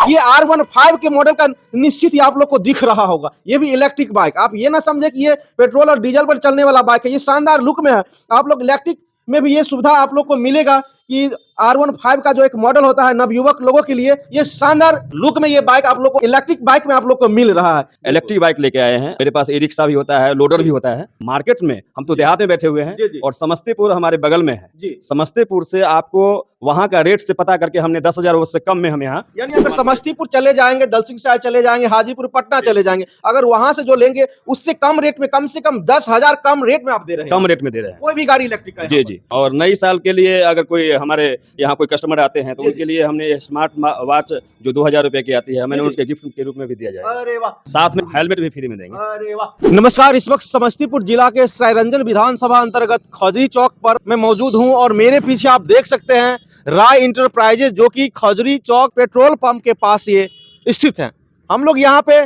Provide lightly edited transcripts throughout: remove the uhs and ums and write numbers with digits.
ये R15 के model का निश्चित ही आप लोग को दिख रहा होगा। ये भी इलेक्ट्रिक बाइक। आप ये ना समझे कि ये पेट्रोल और डीजल पर चलने वाला बाइक है। ये शानदार लुक में है। आप लोग इलेक्ट्रिक में भी ये सुविधा आप लोग को मिलेगा कि R15 का जो एक मॉडल होता है नवयुवक लोगों के लिए, ये शानदार लुक में ये बाइक आप लोग को इलेक्ट्रिक बाइक में आप लोग को मिल रहा है। इलेक्ट्रिक बाइक लेके आए हैं। मेरे पास ई रिक्शा भी होता है, लोडर भी होता है। मार्केट में हम तो देहात में बैठे हुए हैं और समस्तीपुर हमारे बगल में है। समस्तीपुर से आपको वहाँ का रेट से पता करके हमने 10,000 उससे कम में हम यहाँ, यानी अगर समस्तीपुर चले जाएंगे, दलसिंहसराय चले जाएंगे, हाजीपुर पटना चले जाएंगे, अगर वहां से जो लेंगे उससे कम रेट में, कम से कम 10,000 कम रेट में आप दे रहे हैं। कम रेट में दे रहे हैं कोई भी गाड़ी इलेक्ट्रिक का है। जी जी। और नई साल के लिए अगर कोई हमारे यहाँ कोई कस्टमर आते हैं तो उनके लिए हमने स्मार्ट वॉच जो 2,000 रुपए की आती है, मैंने उनके गिफ्ट के रूप में भी दिया जाए। अरे वाह। साथ में हेलमेट भी फ्री में देंगे। अरे वाह। नमस्कार, इस वक्त समस्तीपुर जिला के सरायरंजन विधानसभा अंतर्गत खजरी चौक पर मैं मौजूद हूं और मेरे पीछे आप देख सकते हैं राय इंटरप्राइजेज, जो कि खजरी चौक पेट्रोल पंप के पास ये स्थित है। हम लोग यहाँ पे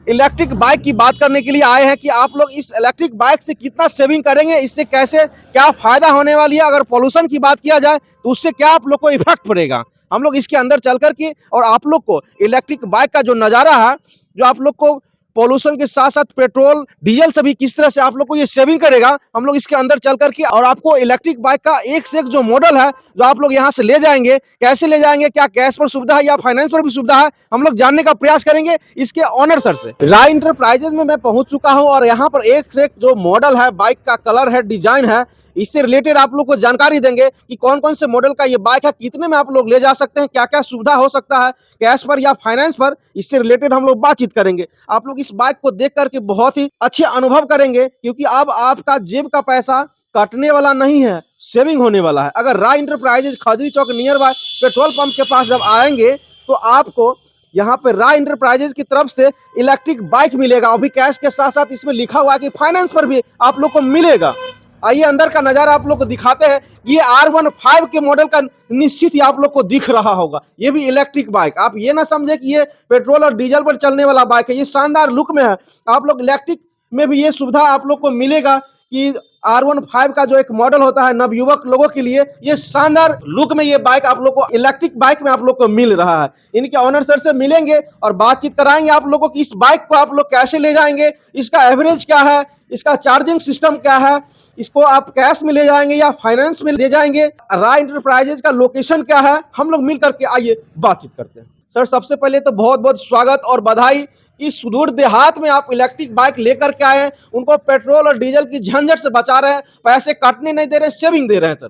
इलेक्ट्रिक बाइक की बात करने के लिए आए हैं कि आप लोग इस इलेक्ट्रिक बाइक से कितना सेविंग करेंगे, इससे कैसे क्या फायदा होने वाली है, अगर पॉल्यूशन की बात किया जाए तो उससे क्या आप लोग को इफेक्ट पड़ेगा। हम लोग इसके अंदर चल कर के और आप लोग को इलेक्ट्रिक बाइक का जो नज़ारा है, जो आप लोग को पॉल्यूशन के साथ साथ पेट्रोल डीजल से भी किस तरह से आप लोग को ये सेविंग करेगा, हम लोग इसके अंदर चल करके और आपको इलेक्ट्रिक बाइक का एक से एक जो मॉडल है जो आप लोग यहाँ से ले जाएंगे, कैसे ले जाएंगे, क्या कैश पर सुविधा है या फाइनेंस पर भी सुविधा है, हम लोग जानने का प्रयास करेंगे इसके ऑनर सर से। राय इंटरप्राइजेज में मैं पहुंच चुका हूं और यहाँ पर एक से एक जो मॉडल है, बाइक का कलर है, डिजाइन है, इससे रिलेटेड आप लोग को जानकारी देंगे कि कौन कौन से मॉडल का ये बाइक है, कितने में आप लोग ले जा सकते हैं, क्या क्या सुविधा हो सकता है कैश पर या फाइनेंस पर, इससे रिलेटेड हम लोग बातचीत करेंगे। आप लोग इस बाइक को देख करके बहुत ही अच्छे अनुभव करेंगे, क्योंकि अब आपका जेब का पैसा कटने वाला नहीं है, सेविंग होने वाला है। अगर Rai enterprises Khajri Chowk near by petrol pump के पास जब आएंगे तो आपको यहाँ पे राय इंटरप्राइजेज की तरफ से इलेक्ट्रिक बाइक मिलेगा। अभी कैश के साथ साथ इसमें लिखा हुआ है कि फाइनेंस पर भी आप लोग को मिलेगा। आइए अंदर का नजारा आप लोग को दिखाते हैं। ये R15 के मॉडल का निश्चित ही आप लोग को दिख रहा होगा। ये भी इलेक्ट्रिक बाइक। आप ये ना समझे कि ये पेट्रोल और डीजल पर चलने वाला बाइक है। ये शानदार लुक में है। आप लोग इलेक्ट्रिक में भी ये सुविधा आप लोग को मिलेगा कि R15 का जो एक मॉडल होता है नवयुवक लोगों के लिए, ये शानदार लुक में ये बाइक आप लोग को इलेक्ट्रिक बाइक में आप लोग को मिल रहा है। इनके ऑनर सर से मिलेंगे और बातचीत कराएंगे आप लोगों की इस बाइक को आप लोग कैसे ले जाएंगे, इसका एवरेज क्या है, इसका चार्जिंग सिस्टम क्या है, इसको आप कैश में ले जाएंगे या फाइनेंस में ले जाएंगे, राय इंटरप्राइजेज का लोकेशन क्या है, हम लोग मिल करके आइए बातचीत करते हैं। सर, सबसे पहले तो बहुत बहुत स्वागत और बधाई। इस सुदूर देहात में आप इलेक्ट्रिक बाइक लेकर के आए हैं, उनको पेट्रोल और डीजल की झंझट से बचा रहे हैं, पैसे काटने नहीं दे रहे, सेविंग दे रहे हैं। सर,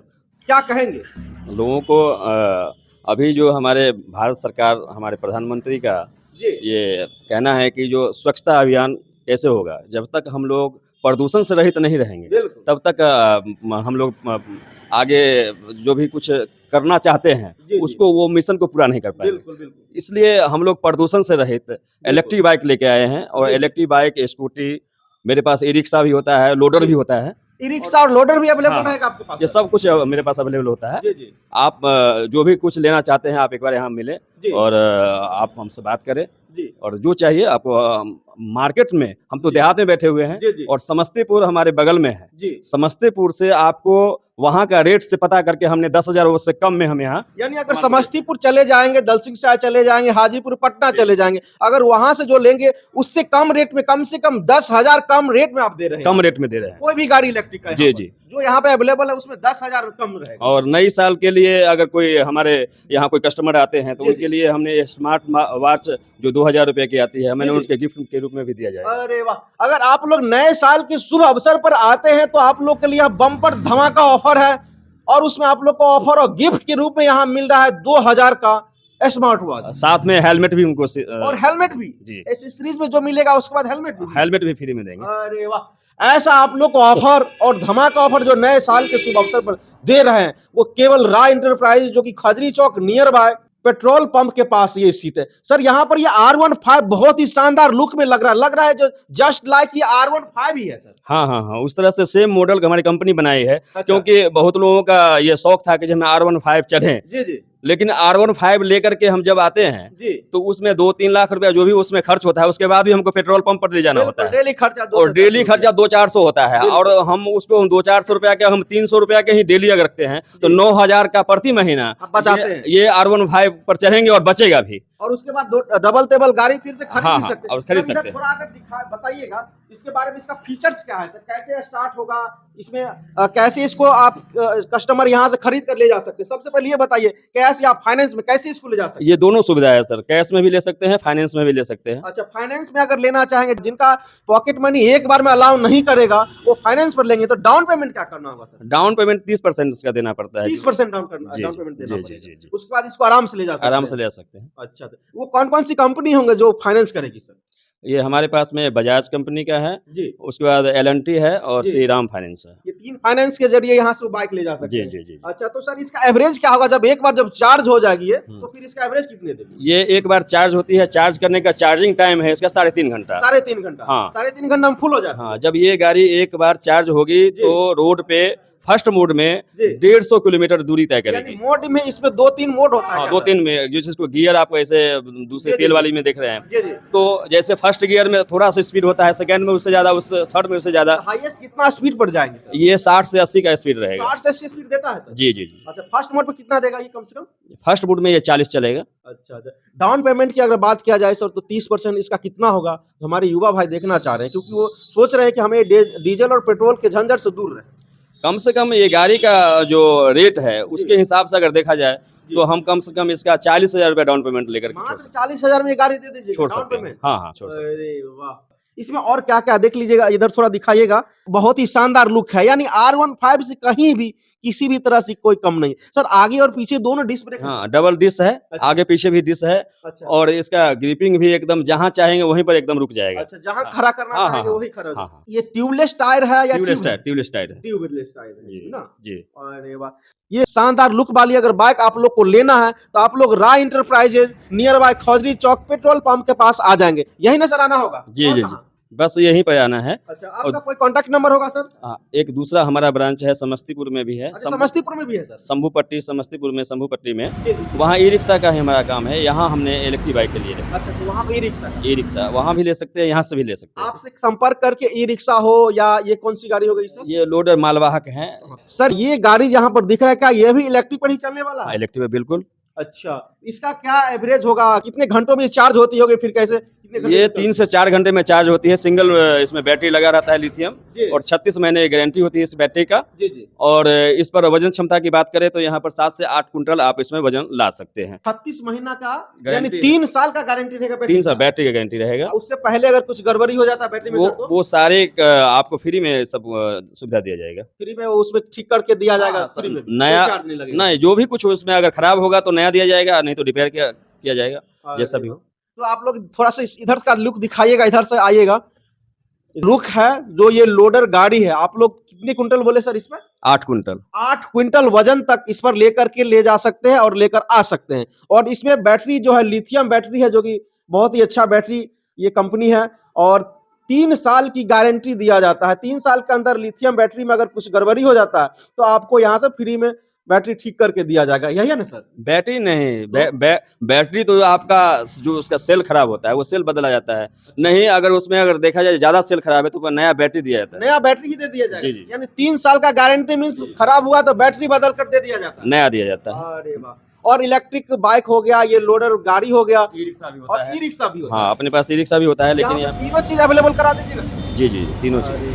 क्या कहेंगे लोगों को? अभी जो हमारे भारत सरकार, हमारे प्रधानमंत्री का ये कहना है कि जो स्वच्छता अभियान कैसे होगा, जब तक हम लोग प्रदूषण से रहित नहीं रहेंगे तब तक हम लोग आगे जो भी कुछ करना चाहते हैं उसको, वो मिशन को पूरा नहीं कर पाएंगे। इसलिए हम लोग प्रदूषण से रहित इलेक्ट्रिक बाइक लेके आए हैं। और इलेक्ट्रिक बाइक, स्कूटी, मेरे पास ई रिक्शा भी होता है, लोडर भी होता है। ई रिक्शा और लोडर भी अवेलेबल है आपके पास? ये सब कुछ मेरे पास अवेलेबल होता है। आप जो भी कुछ लेना चाहते हैं आप एक बार यहाँ मिले और आप हमसे बात करें और जो चाहिए आपको। मार्केट में हम तो देहात में बैठे हुए हैं और समस्तीपुर हमारे बगल में है। समस्तीपुर से आपको वहाँ का रेट से पता करके हमने 10,000 उससे कम में हम यहाँ, यानी अगर समस्तीपुर चले जाएंगे, दलसिंहसराय चले जाएंगे, हाजीपुर पटना चले जाएंगे, अगर वहां से जो लेंगे उससे कम रेट में, कम से कम 10,000 कम रेट में आप दे रहे हैं। कम रेट में दे रहे हैं। कोई भी गाड़ी इलेक्ट्रिक का जी जी, जो यहाँ पे अवेलेबल है उसमें 10,000 कम रहेगा। और नई साल के लिए अगर कोई हमारे यहाँ कोई कस्टमर आते हैं तो उनके लिए हमने स्मार्ट वॉच जो 2,000 रुपए की आती है, मैंने उनके गिफ्ट के रूप में भी दिया जाए। अरे वाह। अगर आप लोग नए साल के शुभ अवसर पर आते हैं तो आप लोग के लिए बम्पर धमाका ऑफर है और उसमें आप लोग को ऑफर और गिफ्ट के रूप में यहाँ मिल रहा है 2,000 का स्मार्ट वॉच, साथ में हेलमेट भी उनको और हेलमेट भी जी, एसेसरीज में जो मिलेगा उसके बाद हेलमेट भी फ्री में देंगे। अरे वाह। ऐसा आप लोग को ऑफर और धमाका ऑफर जो नए साल के शुभ अवसर पर दे रहे हैं वो केवल राय इंटरप्राइज, जो कि खजरी Chowk near by petrol pump के पास ये स्थित है। सर, यहाँ पर ये R15 बहुत ही शानदार लुक में लग रहा है जो जस्ट लाइक ये R15 ही है। सर, हाँ, उस तरह से सेम मॉडल हमारी कंपनी बनाई है। अच्छा। क्योंकि बहुत लोगों का ये शौक था कि जब हम R15 चढ़े, लेकिन R15 लेकर के हम जब आते हैं तो उसमें 2-3 लाख रुपया जो भी उसमें खर्च होता है, उसके बाद भी हमको पेट्रोल पंप पर ले जाना होता है। डेली खर्चा 200-400 होता है और हम उसको 200-400 रुपया के, हम 300 रुपया के ही डेली अगर रखते हैं तो 9,000 का प्रति महीना बचाते हैं। ये R15 पर चढ़ेंगे और बचेगा भी। और उसके बाद डबल टेबल गाड़ी फिर से खरीद हाँ, भी हाँ, सकते हैं। और खरीद सर, इधर सकते हैं। थोड़ा आकर बताइएगा इसके बारे में, इसका फीचर्स क्या है सर, कैसे स्टार्ट होगा इसमें, कैसे इसको आप कस्टमर यहाँ से खरीद कर ले जा सकते हैं। सबसे पहले ये बताइए कैश या फाइनेंस में कैसे इसको ले जा सकते हैं। ये दोनों सुविधा है सर, कैश में भी ले सकते हैं, फाइनेंस में भी ले सकते हैं। अच्छा, फाइनेंस में अगर लेना चाहेंगे, जिनका पॉकेट मनी एक बार में अलाउ नहीं करेगा वो फाइनेंस पर लेंगे, तो डाउन पेमेंट क्या करना होगा सर। डाउन पेमेंट 30% इसका देना पड़ता है। 30% डाउन जी, पेमेंट देना जी, पड़ेगा। जी, जी। उसके बाद इसको आराम से ले जा सकते आराम हैं। से ले सकते हैं। अच्छा, तो वो कौन कौन सी कंपनी होंगे जो फाइनेंस करेगी सर। ये हमारे पास में बजाज कंपनी का है, जी, उसके बाद L&T है और जी। श्री राम फाइनेंस है। ये 3 फाइनेंस के जरिए यहाँ से वो बाइक ले जा सकते जी, हैं। जी, जी। अच्छा, तो सर इसका एवरेज क्या होगा जब एक बार जब चार्ज हो जाएगी ये, तो फिर इसका एवरेज कितने देगी। ये एक बार चार्ज होती है, चार्ज करने का चार्जिंग टाइम है इसका 3.5 घंटा। 3.5 घंटा। हाँ। 3.5 घंटा में फुल हो जाता है। हाँ, जब ये गाड़ी एक बार चार्ज होगी जी। तो रोड पे फर्स्ट मोड में जी। 150 किलोमीटर दूरी तय यानी करेगी। मोड में इसमें 2-3 मोड होता है। हाँ, क्या 2-3 में, जिसको गियर आपको ऐसे दूसरे जी, जी, तेल जी। वाली में देख रहे हैं। जी, जी। तो जैसे फर्स्ट गियर में थोड़ा सा स्पीड होता है, सेकंड में उससे ज्यादा, उस थर्ड में उससे ज्यादा। हाईएस्ट कितना स्पीड पर जाएंगे सर। ये 60 से 80 का स्पीड रहेगा। 60 से 80 स्पीड देता है सर। जी, जी, जी। अच्छा, फर्स्ट मोड पे कितना देगा ये कम से कम। फर्स्ट मोड में ये 40 चलेगा। अच्छा, डाउन पेमेंट की अगर बात किया जाए सर, तो 30% इसका कितना होगा, हमारे युवा भाई देखना चाह रहे हैं, क्योंकि वो सोच रहे हैं कि हमें डीजल और पेट्रोल के झंझट से दूर रहे। कम से कम ये गाड़ी का जो रेट है उसके हिसाब से अगर देखा जाए तो हम कम से कम इसका 40,000 रुपया डाउन पेमेंट लेकर के छोड़ मात्र सकते 40,000 में ये गाड़ी दे दीजिए, छोड़ डाउन सकते हैं। पेमेंट। हाँ, हाँ, छोड़ सकते हैं। अरे वाह, इसमें और क्या क्या देख लीजिएगा, इधर थोड़ा दिखाइएगा, बहुत ही शानदार लुक है, यानी R15 से कहीं भी किसी भी तरह से कोई कम नहीं। सर आगे और पीछे दोनों डिस्क ब्रेक है। हाँ, डबल डिस्क है, अच्छा। आगे पीछे भी डिस्क है, अच्छा, और इसका ग्रिपिंग भी एकदम जहाँ चाहेंगे वहीं पर एकदम रुक जाएगा। अच्छा, जहाँ हाँ। खड़ा करना हाँ, चाहेंगे हाँ, वही खड़ा हो हाँ, जाए। हाँ। ये ट्यूबलेस टायर है या ट्यूबलेस टायर, ट्यूबलेस टायर है। ट्यूबलेस टायर है जी, इसमें ना। जी। अरे वाह, ये शानदार लुक वाली अगर बाइक आप लोग को लेना है तो आप लोग Rai enterprises near by Khajri Chowk petrol pump के पास आ जाएंगे, यही नजर आना होगा। जी, और जी, कहाँ? जी। बस यहीं पर आना है। अच्छा, आपका कोई कांटेक्ट नंबर होगा सर। हाँ, एक दूसरा हमारा ब्रांच है समस्तीपुर में भी है। अच्छा, समस्तीपुर में भी है सर। शंभूपट्टी, समस्तीपुर में शंभूपट्टी में, जी, जी, जी। वहाँ ई रिक्शा का ही हमारा काम है। यहाँ हमने इलेक्ट्रिक बाइक के लिए रखा। अच्छा, तो वहाँ पे ई रिक्शा है। ई रिक्शा वहाँ भी ले सकते हैं, यहाँ से भी ले सकते हैं। आपसे संपर्क करके ई रिक्शा हो या ये कौन सी गाड़ी हो गई सर। ये लोडर मालवाहक है। सर ये गाड़ी यहाँ पर दिख रहा है, क्या ये भी इलेक्ट्रिक पर ही चलने वाला है। इलेक्ट्रिक बिल्कुल। अच्छा, इसका क्या एवरेज होगा, कितने घंटों में चार्ज होती होगी, फिर कैसे कितने घंटे ये में चलती 3 से 4 घंटे में चार्ज होती है। सिंगल इसमें बैटरी लगा रहता है लिथियम, जी। और 36 महीने गारंटी होती है इस बैटरी का। जी, जी। और इस पर वजन क्षमता की बात करें तो यहाँ पर 7 से 8 कुंटल आप इसमें वजन ला सकते हैं। 36 महीना का, यानी गारंटी। 3 साल का गारंटी रहेगा बैटरी 3 साल का। बैटरी का गारंटी रहेगा। उससे पहले अगर कुछ गड़बड़ी हो जाता है बैटरी में सर, तो वो सारे आपको फ्री में सब सुविधा दिया जाएगा। फ्री में वो उसमें ठीक करके दिया जाएगा। हाँ, फ्री में नया कोई चार्ज नहीं लगेगा। नहीं, जो भी कुछ उसमें अगर खराब होगा तो नया दिया जाएगा, नहीं तो रिपेयर किया जाएगा, जैसा भी हो। तो आप लोग थोड़ा सा इधर का लुक दिखाइएगा, इधर से आइएगा। लुक है जो ये लोडर गाड़ी है, आप लोग कितने कुंटल बोले सर इसमें। 8 कुंटल। 8 क्विंटल वजन तक इस पर लेकर के ले जा सकते हैं और लेकर आ सकते हैं। और इसमें बैटरी जो है लिथियम बैटरी है, जो कि बहुत ही अच्छा बैटरी ये कंपनी है, और 3 साल की गारंटी दिया जाता है। 3 साल के अंदर लिथियम बैटरी में अगर कुछ गड़बड़ी हो जाता है तो आपको यहाँ से फ्री में बैटरी ठीक करके दिया जाएगा, यही है ना सर। बैटरी नहीं, बैटरी तो आपका जो उसका सेल खराब होता है वो सेल बदला जाता है। नहीं, अगर उसमें अगर देखा जाए ज्यादा सेल खराब है तो नया बैटरी दिया जाता है। नया बैटरी ही दे दिया जाएगा। जी, जी। यानी 3 साल का गारंटी मींस खराब हुआ तो बैटरी बदल कर दे दिया जाता है। नया दिया जाता है। अरे वाह, और इलेक्ट्रिक बाइक हो गया, ये लोडर गाड़ी हो गया, ई रिक्शा भी और ई रिक्शा भी होता है। हाँ, अपने पास ई रिक्शा भी होता है, लेकिन यहाँ यहाँ पे तीनों चीज अवेलेबल करा दीजिएगा। जी, जी, तीनों चीज।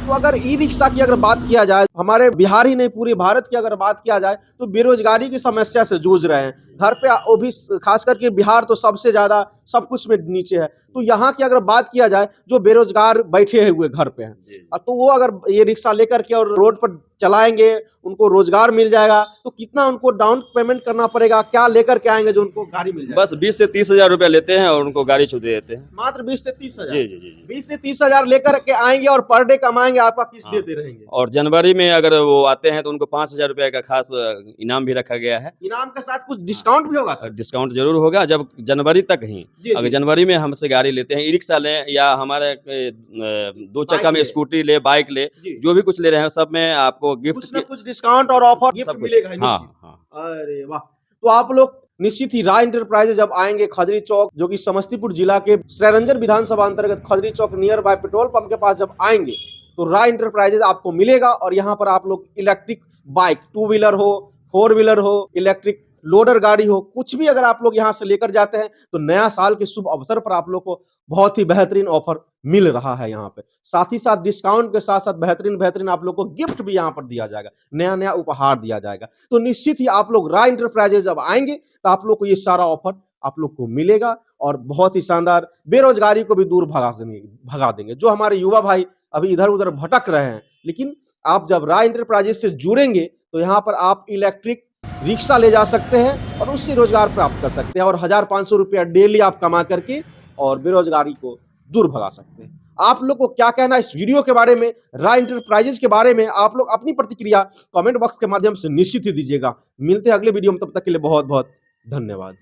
तो अगर ई रिक्शा की अगर बात किया जाए, हमारे बिहार ही नहीं पूरे भारत की अगर बात किया जाए तो बेरोजगारी की समस्या से जूझ रहे हैं घर पे, वो भी खास करके बिहार तो सबसे ज्यादा सब कुछ में नीचे है। तो यहाँ की अगर बात किया जाए, जो बेरोजगार बैठे हुए घर पे हैं, तो वो अगर ये रिक्शा लेकर के और रोड पर चलाएंगे, उनको रोजगार मिल जाएगा, तो कितना उनको डाउन पेमेंट करना पड़ेगा, क्या लेकर के आएंगे जो उनको गाड़ी मिल जाएगी। बस 20 से 30 हजार रुपया लेते हैं और उनको गाड़ी छू दे देते हैं। मात्र 20 से 30 हजार। जी, जी, जी, जी। 20 से 30 हजार लेकर के आएंगे और पर डे कमाएंगे, आपका किस्त हाँ। देते रहेंगे। और जनवरी में अगर वो आते हैं तो उनको 5,000 रुपया का खास इनाम भी रखा गया है। इनाम के साथ कुछ डिस्काउंट भी होगा सर। डिस्काउंट जरूर होगा, जब जनवरी तक ही। जी, अगर जी। जनवरी में हमसे गाड़ी लेते हैं, ई रिक्शा लें या हमारे 2 चक्का में ले। स्कूटी ले, बाइक ले, जी। जो भी कुछ ले रहे हैं सब में आपको कुछ गिफ्ट ना कुछ डिस्काउंट और ऑफर गिफ्ट सब कुछ। मिलेगा ही हाँ, निश्चित। हाँ। अरे वाह, तो आप लोग निश्चित ही राय इंटरप्राइजेज जब आएंगे खजरी चौक, जो कि समस्तीपुर जिला के सरायरंजन विधानसभा अंतर्गत खजरी Chowk near by petrol pump के पास जब आएंगे तो राय इंटरप्राइजेज आपको मिलेगा। और यहाँ पर आप लोग इलेक्ट्रिक बाइक 2 व्हीलर हो, 4 व्हीलर हो, इलेक्ट्रिक लोडर गाड़ी हो, कुछ भी अगर आप लोग यहाँ से लेकर जाते हैं तो नया साल के शुभ अवसर पर आप लोग को बहुत ही बेहतरीन ऑफर मिल रहा है यहाँ पे। साथ ही साथ डिस्काउंट के साथ साथ बेहतरीन आप लोग को गिफ्ट भी यहाँ पर दिया जाएगा, नया उपहार दिया जाएगा। तो निश्चित ही आप लोग राय इंटरप्राइजेज जब आएंगे तो आप लोग को ये सारा ऑफर आप लोग को मिलेगा और बहुत ही शानदार बेरोजगारी को भी दूर भगा देंगे। जो हमारे युवा भाई अभी इधर उधर भटक रहे हैं, लेकिन आप जब राय इंटरप्राइजेज से जुड़ेंगे तो यहाँ पर आप इलेक्ट्रिक रिक्शा ले जा सकते हैं और उससे रोजगार प्राप्त कर सकते हैं और 1500 रुपया डेली आप कमा करके और बेरोजगारी को दूर भगा सकते हैं। आप लोग को क्या कहना है इस वीडियो के बारे में, राय इंटरप्राइजेज के बारे में? आप लोग अपनी प्रतिक्रिया कमेंट बॉक्स के माध्यम से निश्चित ही दीजिएगा। मिलते हैं अगले वीडियो में, तब तक के लिए बहुत बहुत धन्यवाद।